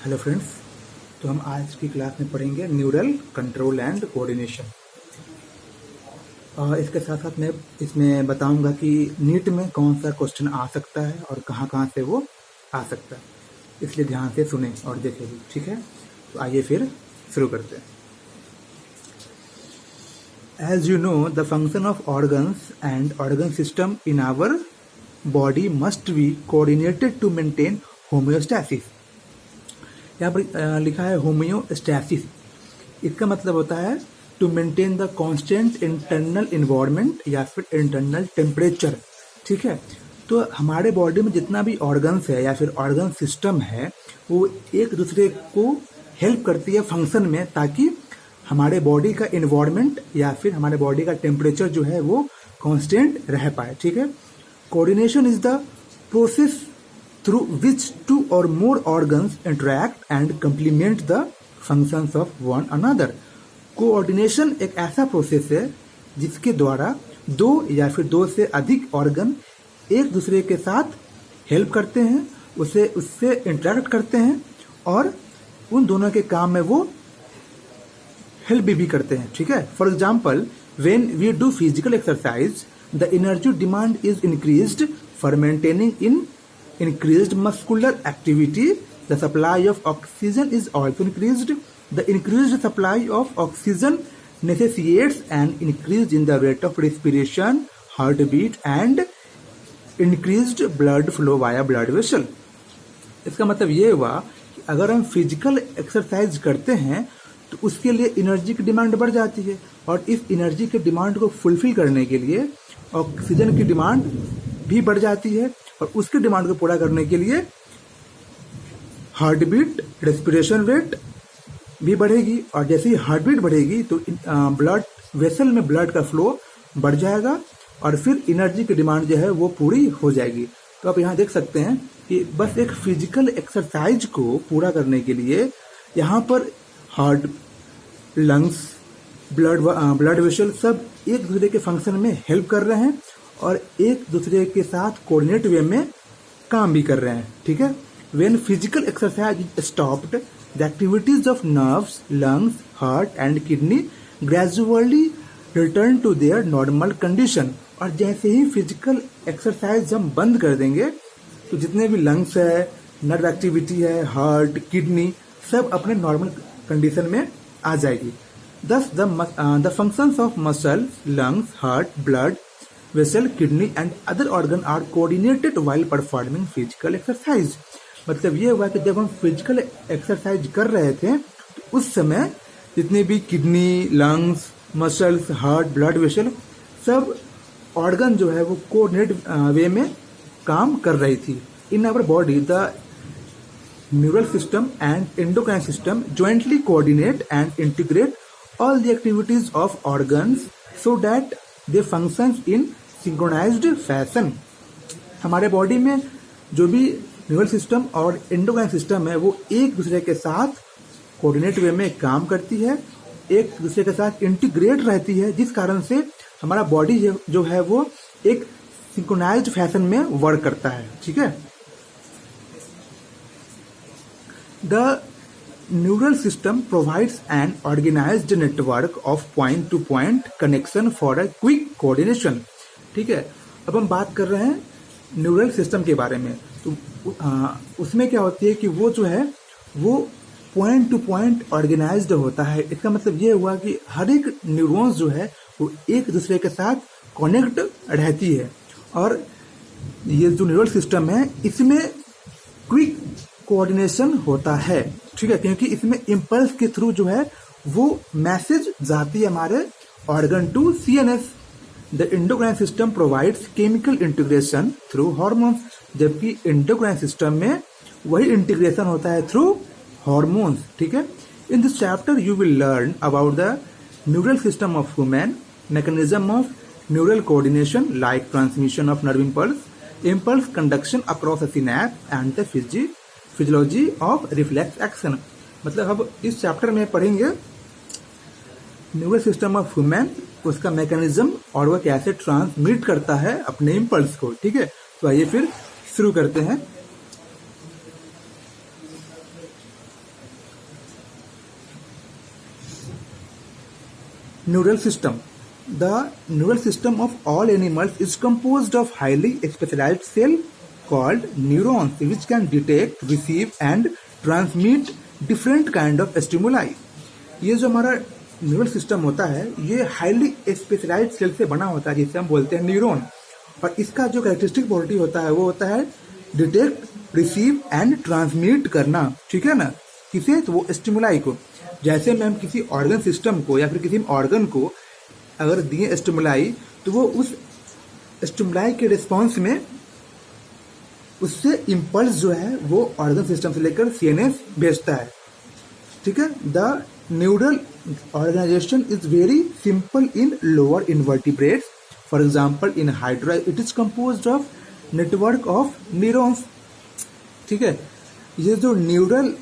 Hello friends. तो हम आज की क्लास में पढ़ेंगे न्यूरल कंट्रोल एंड कोऑर्डिनेशन। और इसके साथ साथ मैं इसमें बताऊंगा कि नीट में कौन सा क्वेश्चन आ सकता है और कहाँ कहाँ से वो आ सकता है, इसलिए ध्यान से सुने और देखें भी। ठीक है, तो आइए फिर शुरू करते हैं। As you know the function of organs and organ system in our body must be coordinated to maintain homeostasis. यहाँ पर लिखा है होम्योस्टैसिस। इसका मतलब होता है to maintain the constant internal environment या फिर इंटरनल टेम्परेचर। ठीक है, तो हमारे बॉडी में जितना भी ऑर्गन्स है या फिर ऑर्गन सिस्टम है वो एक दूसरे को हेल्प करती है फंक्शन में, ताकि हमारे बॉडी का इन्वायरमेंट या फिर हमारे बॉडी का टेम्परेचर जो है वो कांस्टेंट रह पाए। ठीक है, coordination is the process through which two or more organs interact and complement the functions of one another। Coordination एक ऐसा प्रोसेस है जिसके द्वारा दो या फिर दो से अधिक ऑर्गन एक दूसरे के साथ हेल्प करते हैं, उससे इंटरेक्ट करते हैं और उन दोनों के काम में वो हेल्प भी करते हैं। ठीक है, for example when we do physical exercise the energy demand is increased for maintaining in increased muscular activity, the supply of oxygen is also increased. The increased supply of oxygen necessitates an increase in the rate of respiration, heartbeat and increased blood flow via blood vessel। इसका मतलब ये हुआ कि अगर हम physical exercise करते हैं तो उसके लिए एनर्जी की डिमांड बढ़ जाती है, और इस एनर्जी के डिमांड को फुलफिल करने के लिए ऑक्सीजन की डिमांड भी बढ़ जाती है, और उसकी डिमांड को पूरा करने के लिए हार्ट बीट, रेस्पिरेशन रेट भी बढ़ेगी, और जैसे ही हार्ट बीट बढ़ेगी तो ब्लड वेसल में ब्लड का फ्लो बढ़ जाएगा और फिर एनर्जी की डिमांड जो है वो पूरी हो जाएगी। तो आप यहाँ देख सकते हैं कि बस एक फिजिकल एक्सरसाइज को पूरा करने के लिए यहाँ पर हार्ट, लंग्स, ब्लड वेसल सब एक दूसरे के फंक्शन में हेल्प कर रहे हैं और एक दूसरे के साथ कोऑर्डिनेट वे में काम भी कर रहे हैं। ठीक है, when physical exercise is stopped the activities of nerves, lungs, heart and kidney gradually return to their normal condition. और जैसे ही फिजिकल एक्सरसाइज हम बंद कर देंगे तो जितने भी लंग्स है, नर्व एक्टिविटी है, हार्ट, किडनी सब अपने नॉर्मल कंडीशन में आ जाएगी। Thus the functions of muscle, lungs, heart, blood vessel, kidney and other organ are coordinated while performing physical exercise। मतलब ये हुआ कि जब हम फिजिकल एक्सरसाइज कर रहे थे तो उस समय जितने भी kidney, lungs, muscles, heart, blood vessel सब ऑर्गन जो है वो कोऑर्डिनेट वे में काम कर रही थी। In our body the neural system and endocrine system jointly coordinate and integrate all the activities of organs so that they function in synchronized fashion। हमारे बॉडी में जो भी न्यूरल सिस्टम और एंडोक्राइन सिस्टम है वो एक दूसरे के साथ कोऑर्डिनेट वे में काम करती है, एक दूसरे के साथ इंटीग्रेट रहती है, जिस कारण से हमारा बॉडी जो है वो एक सिंक्रोनाइज्ड फैशन में वर्क करता है। ठीक है, the neural system provides an organized network of point to point connection for a quick coordination। ठीक है, अब हम बात कर रहे हैं न्यूरल सिस्टम के बारे में। तो उसमें क्या होती है कि वो जो है वो पॉइंट टू पॉइंट ऑर्गेनाइज्ड होता है। इसका मतलब ये हुआ कि हर एक न्यूरॉन्स जो है वो एक दूसरे के साथ कनेक्ट रहती है, और ये जो न्यूरल सिस्टम है इसमें क्विक कोऑर्डिनेशन होता है। ठीक है, क्योंकि इसमें इम्पल्स के थ्रू जो है वो मैसेज जाती है हमारे organ to CNS. The endocrine system provides chemical integration through hormones, जबकि एंडोक्राइन सिस्टम में वही इंटीग्रेशन होता है थ्रू हार्मोन्स। ठीक है, in this chapter you will learn about the neural system of human, mechanism of neural coordination like transmission of nerve impulse conduction across a synapse and the physiology of reflex action. मतलब अब इस चैप्टर में पढ़ेंगे neural system of human, उसका mechanism और वह कैसे ट्रांसमिट करता है अपने इम्पल्स को। ठीक है, तो आइए फिर शुरू करते हैं। neural system. The neural system of all animals is composed of highly specialized cell called neurons, which can detect, receive and transmit different kind of stimuli. ये जो हमारा न्यूरल सिस्टम होता है ये हाईली स्पेशलाइज्ड सेल से बना होता है जिसे हम बोलते हैं न्यूरॉन, और इसका जो कैरेक्टरिस्टिक प्रॉपर्टी होता है वो होता है डिटेक्ट, रिसीव एंड ट्रांसमिट करना, ठीक है ना, किसे, तो वो स्टिमुलाई को। जैसे में हम किसी ऑर्गन सिस्टम को या फिर किसी ऑर्गन को अगर दिए स्टिमुलाई तो वो उस स्टिमुलाई के रिस्पॉन्स में उससे इम्पल्स जो है वो ऑर्गन सिस्टम से लेकर सीएनएस भेजता है, ठीक है। The neural organisation is very simple in lower invertebrates, for example in hydra it is composed of network of neurons, ठीक है। ये जो न्यूरल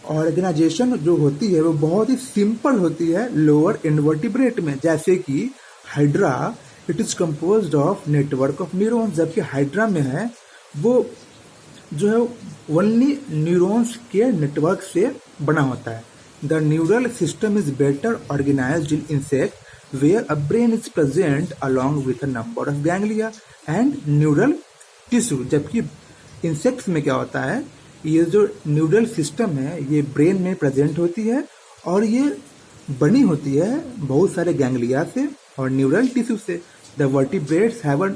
ऑर्गेनाइजेशन जो होती है वो बहुत ही सिंपल होती है लोअर इनवर्टिब्रेट में, जैसे कि hydra it is composed of network of neurons, जबकि हाइड्रा में है वो जो है ओनली न्यूरॉन्स के नेटवर्क से बना होता है। The neural system is better organised in insect where a brain is present along with a number of ganglia and neural tissue, जबकि इंसेक्ट्स में क्या होता है ये जो न्यूरल सिस्टम है ये ब्रेन में प्रेजेंट होती है और ये बनी होती है बहुत सारे गैंग्लिया से और न्यूरल टिश्यू से। The vertebrates have a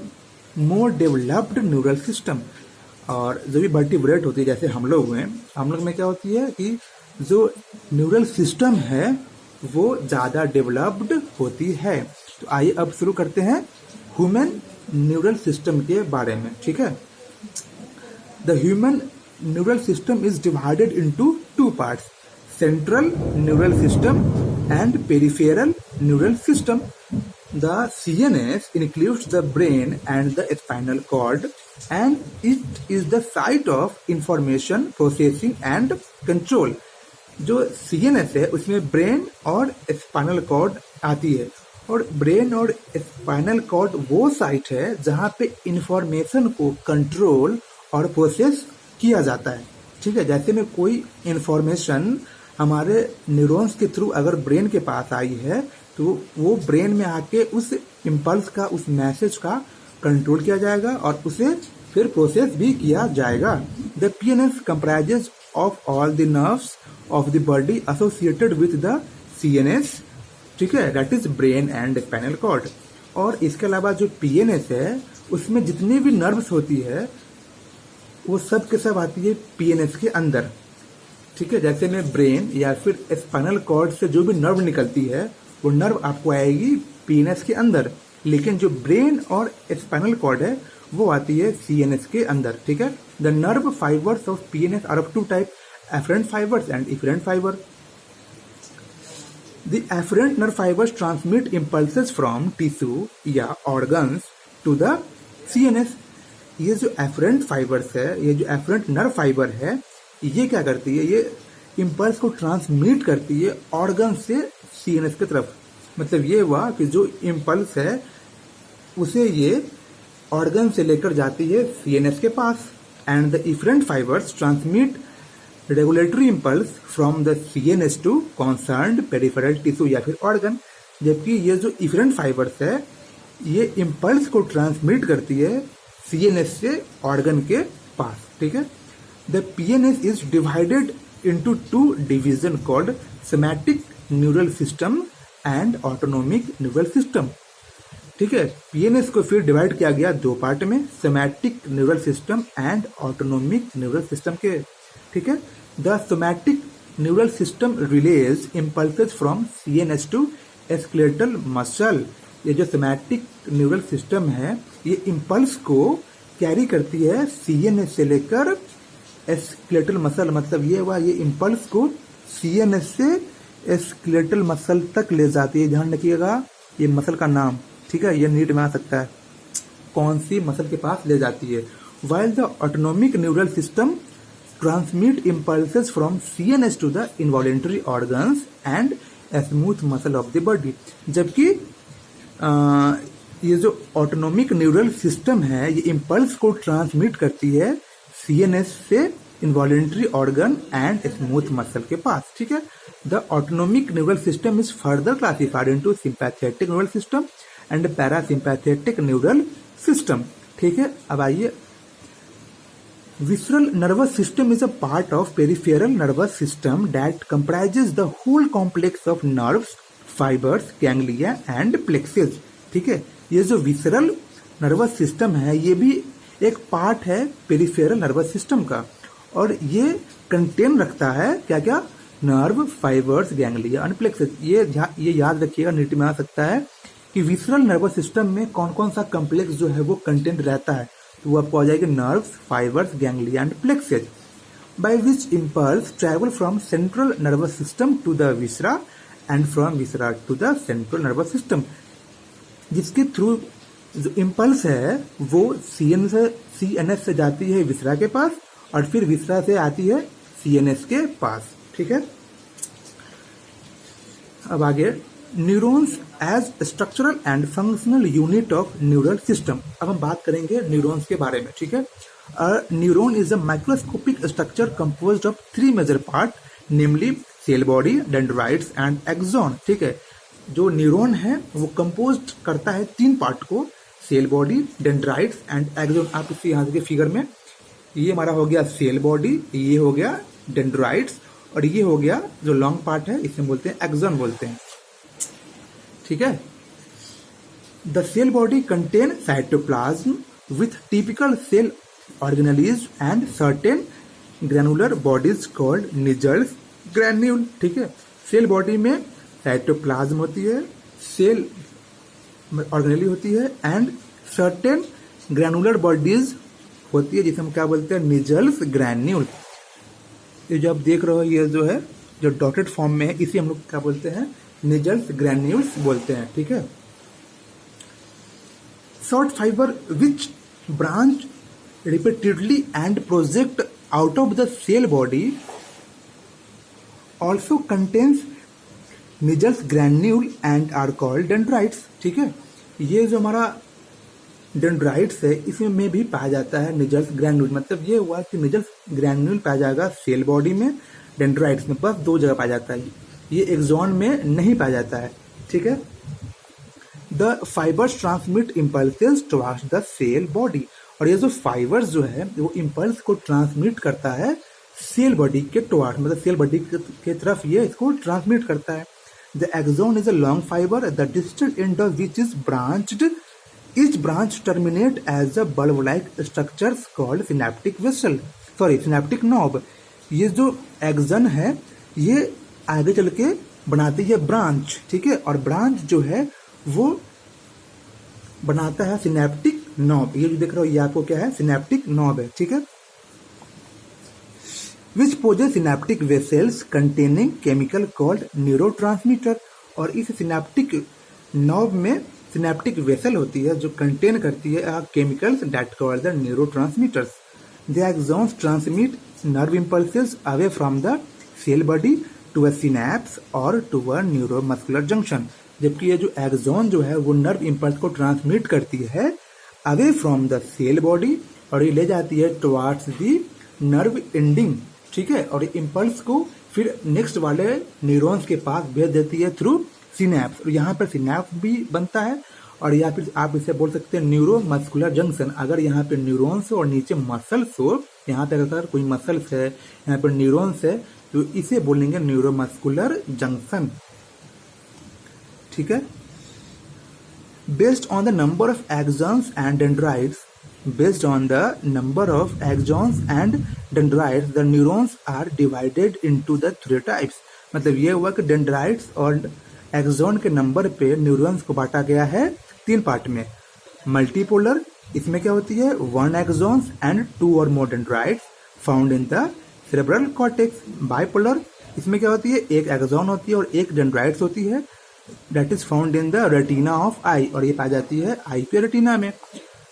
more developed neural system, और जो भी वर्टिब्रेट होती है जैसे हम लोग हैं, हम लोग में क्या होती है कि जो न्यूरल सिस्टम है वो ज़्यादा डेवलप्ड होती है। तो आइए अब शुरू करते हैं ह्यूमन न्यूरल सिस्टम के बारे में, ठीक है। The human neural system is divided into two parts, central neural system and peripheral neural system. The CNS includes the brain and the spinal cord and it is the site of information processing and control. जो CNS है उसमें brain और spinal cord आती है, और brain और spinal cord वो site है जहाँ पे इंफॉर्मेशन को कंट्रोल और प्रोसेस किया जाता है, ठीक है। जैसे में कोई इंफॉर्मेशन हमारे न्यूरॉन्स के थ्रू अगर ब्रेन के पास आई है तो वो ब्रेन में आके उस इम्पल्स का, उस मैसेज का कंट्रोल किया जाएगा और उसे फिर प्रोसेस भी किया जाएगा। The PNS comprises of all the nerves of the body associated with the CNS, ठीक है, that is brain and spinal cord. और इसके अलावा जो पीएनएस है उसमें जितनी भी नर्व्स होती है वो सब के सब आती है पीएनएस के अंदर, ठीक है। जैसे में ब्रेन या फिर स्पाइनल कॉर्ड से जो भी नर्व निकलती है वो नर्व आपको आएगी पीएनएस के अंदर, लेकिन जो ब्रेन और स्पाइनल कॉर्ड है वो आती है सीएनएस के अंदर, ठीक है। The nerve fibres of PNS are of two type, afferent fibres and efferent fibre. The afferent nerve fibres transmit impulses from tissue या ऑर्गन्स टू द सीएनएस। ये जो एफरेंट फाइबर्स है, ये जो एफरेंट नर्व फाइबर है, ये क्या करती है, ये इम्पल्स को ट्रांसमिट करती है ऑर्गन से सीएनएस की तरफ। मतलब ये हुआ कि जो इम्पल्स है उसे ये ऑर्गन से लेकर जाती है सीएनएस के पास, and the efferent fibres transmit regulatory impulse from the CNS to concerned peripheral tissue या फिर ऑर्गन। जबकि ये जो इफरेंट फाइबर्स है ये इम्पल्स को ट्रांसमिट करती है सीएनएस से ऑर्गन के पास, ठीक है। The PNS is divided into two division called somatic neural system and autonomic neural system, ठीक है। पीएनएस को फिर डिवाइड किया गया दो पार्ट में, somatic neural system and autonomic neural system के, ठीक है। The somatic neural system relays impulses from CNS to skeletal muscle. ये जो सोमैटिक न्यूरल सिस्टम है ये इम्पल्स को कैरी करती है सीएनएस से लेकर स्केलेटल मसल। मतलब ये हुआ ये इम्पल्स को सीएनएस से स्केलेटल मसल तक ले जाती है। ध्यान रखिएगा ये मसल का नाम, ठीक है, ये नीट में आ सकता है, कौन सी मसल के पास ले जाती है। While the autonomic neural system transmit impulses from CNS to the involuntary organs and smooth muscle of the body. जबकि ये जो ऑटोनोमिक न्यूरल सिस्टम है ये इम्पल्स को ट्रांसमिट करती है सीएनएस से involuntary organ and smooth muscle के पास, ठीक है। The autonomic neural system is further classified into sympathetic neural system and parasympathetic neural system. ठीक है, अब आइए, visceral nervous system is a part of peripheral nervous system that comprises the whole complex of nerves, fibers, ganglia and plexus। ठीक है, ये जो visceral nervous system है ये भी एक पार्ट है पेरिफेरल नर्वस सिस्टम का, और ये कंटेन रखता है क्या क्या, nerve, fibres, ganglia and plexus. ये याद रखिएगा, नीट में आ सकता है कि विसरल नर्वस सिस्टम में कौन कौन सा कम्प्लेक्स जो है वो कंटेंट रहता है, तो वो आपको आ जाएगा nerves, fibres, ganglia and plexuses, by which impulse travel from central nervous system to the viscera and from viscera to the central nervous system, जिसके थ्रू जो इम्पल्स है वो सीएनएस से जाती है विसरा के पास और फिर विसरा से आती है सीएनएस के पास। ठीक है, अब आगे, neurons as structural and functional unit of neural system. अब हम बात करेंगे न्यूरॉन्स के बारे में। ठीक है, neuron is a microscopic structure composed of 3 major part, namely cell body, dendrites and axon. ठीक है, जो न्यूरॉन है वो कंपोज्ड करता है 3 पार्ट को, cell body, dendrites and axon. आप इसे यहाँ के फिगर में, ये हमारा हो गया सेल बॉडी, ये हो गया डेंड्राइट्स और ये हो गया जो लॉन्ग पार्ट है इसे बोलते हैं एक्सॉन बोलते हैं। ठीक है, the cell body contain cytoplasm with typical cell organelles and certain granular bodies called Nissl's granule. ठीक है, सेल बॉडी में साइटोप्लाज्म होती है, सेल ऑर्गेनेली होती है एंड सर्टेन ग्रैनुलर बॉडीज होती है जिसे हम क्या बोलते हैं, निजल्स ग्रैन्यूल। ये जो आप देख रहे हो ये जो है जो डॉटेड फॉर्म में है इसे हम लोग क्या बोलते हैं, निजल्स ग्रैन्यूल्स बोलते हैं। ठीक है, short fibre which branch repeatedly and project out of the cell body also contains Nissl's granule and are called dendrites. ठीक है, ये जो हमारा डेंड्राइट्स है इसमें भी पाया जाता है निजल्स ग्रैन्यूल। मतलब ये हुआ कि निजल्स ग्रैन्यूल पाया जाएगा सेल बॉडी में, डेंड्राइट्स में बस 2 जगह पाया जाता है, ये एक्सॉन में नहीं पाया जाता है। ठीक है, the fibres transmit impulses towards the cell body, और ये जो फाइबर्स जो है वो इम्पल्स को ट्रांसमिट करता है सेल बॉडी के टुवर्ड्स, मतलब सेल बॉडी के तरफ ये इसको ट्रांसमिट करता है। The axon is a long fibre the distal end of which is branched, each branch terminate as a bulb-like structures called synaptic vessel, synaptic knob। ये जो एक्सन है ये आगे चल के बनाती है ब्रांच। ठीक है, और ब्रांच जो है वो बनाता है सिनेप्टिक नॉब। ये जो देख रहे हो ये आपको क्या है, सिनेप्टिक नॉब है। ठीक है, which possess synaptic vesicles containing chemical called neurotransmitter, और इस सिनेप्टिक नॉब में सिनेप्टिक वेसल होती है जो कंटेन करती है chemicals that called the neurotransmitters. The axons transmit nerve impulses away from the cell body to a synapse और to a neuromuscular junction, जबकि ये जो एक्सॉन जो है वो नर्व इम्पल्स को ट्रांसमिट करती है away from the cell body और ये ले जाती है टुवर्ड्स द नर्व एंडिंग। ठीक है, और इम्पल्स को फिर नेक्स्ट वाले न्यूरॉन्स के पास भेज देती है थ्रू सिनेप्स, और यहाँ पर सिनेप्स भी बनता है, और या फिर आप इसे बोल सकते हैं न्यूरो मस्कुलर जंक्शन। अगर यहाँ पे न्यूरॉन्स हो और नीचे मसल्स हो, यहाँ पे अगर कोई मसल्स है, यहाँ पर न्यूरॉन्स है, तो इसे बोलेंगे न्यूरो मस्कुलर जंक्शन। ठीक है, based on the number of axons and dendrites, based on the number of axons and dendrites the neurons are divided into the 3 types। मतलब ये हुआ कि डेंड्राइट्स और एक्सॉन के नंबर पे न्यूरॉन्स को बांटा गया है 3 पार्ट में। मल्टीपोलर, इसमें क्या होती है 1 एक्सॉन्स एंड 2 और more dendrites found in the cerebral cortex. Bipolar, इसमें क्या होती है 1 एक्सॉन होती है और 1 डेंड्राइट्स होती है, that is found in the retina of eye, और ये पाई जाती है आई के रेटिना में।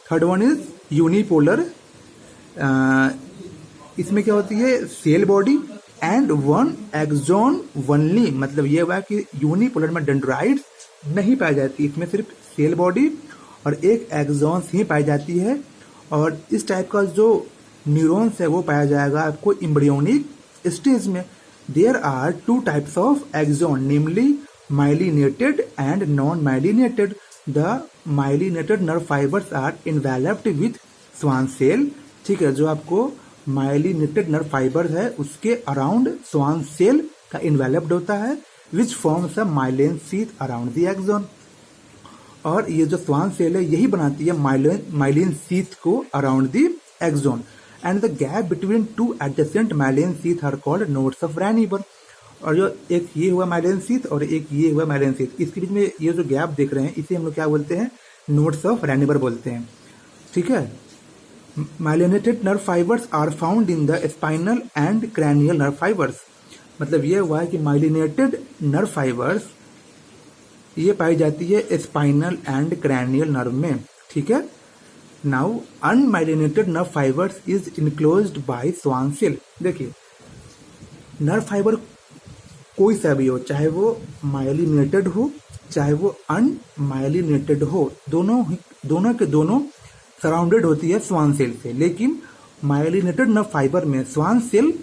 थर्ड वन इज यूनिपोलर, इसमें क्या होती है cell body and 1 axon only, मतलब ये हुआ कि यूनिपोलर में डेंड्राइट्स नहीं पाई जाती, इसमें सिर्फ सेल बॉडी और 1 एक्सॉन ही पाई जाती है। और इस टाइप का जो न्यूरॉन्स है वो पाया जाएगा आपको एम्ब्रियोनिक स्टेज में, There are two types of axon, namely myelinated and non-myelinated. The myelinated nerve fibers are enveloped with Schwann cell. ठीक है, जो आपको myelinated nerve fibers है उसके अराउंड Schwann cell का enveloped होता है, which forms a myelin sheath around the axon. और ये जो Schwann cell है यही बनाती है myelin sheath को around the axon. And the gap between two adjacent myelin sheath are called nodes of Ranvier. और जो एक ये हुआ myelin sheath और एक ये हुआ myelin sheath, इसके बीच में ये जो गैप देख रहे हैं इसे हम लोग क्या बोलते हैं, nodes of Ranvier बोलते हैं. ठीक है. Myelinated nerve fibers are found in the spinal and cranial nerve fibers. मतलब ये हुआ है कि myelinated nerve fibers ये पाई जाती है स्पाइनल एंड क्रैनियल नर्व में. ठीक है. Now unmyelinated nerve fibres is enclosed by Schwann cell. देखिए, नर्व फाइबर कोई सा भी हो, चाहे वो माइलिनेटेड हो चाहे वो अनमाइलिनेटेड हो, दोनों के दोनों सराउंडेड होती है Schwann सेल से. लेकिन माइलिनेटेड नर्व फाइबर में Schwann सेल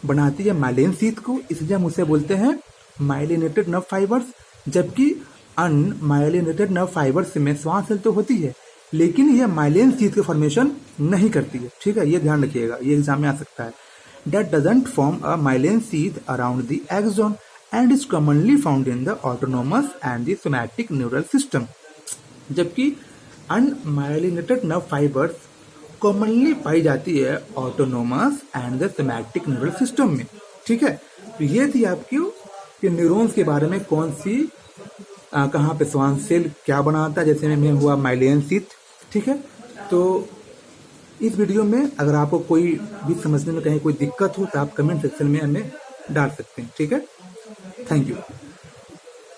बनाती है माइलिन शीथ को, इसलिए हम उसे बोलते हैं माइलिनेटेड नर्व फाइबर्स. जबकि अनमाइलिनेटेड नर्व फाइबर्स में Schwann सेल तो होती है लेकिन यह माइलिन शीथ के फॉर्मेशन नहीं करती है. ठीक है, ये ध्यान रखिएगा, ये एग्जाम में आ सकता है. That doesn't form a myelin sheath around the axon and is commonly found in the autonomous and the somatic neural system. जबकि अनमाइलिनेटेड नर्व फाइबर्स कॉमनली पाई जाती है autonomous and the somatic neural system में. ठीक है, तो ये थी आपकी कि न्यूरॉन्स के बारे में कौन सी कहाँ पे Schwann सेल क्या बनाता है, जैसे में हुआ माइलिन शीथ. ठीक है, तो इस वीडियो में अगर आपको कोई भी समझने में कहीं कोई दिक्कत हो तो आप कमेंट सेक्शन में हमें डाल सकते हैं. ठीक है, थैंक यू.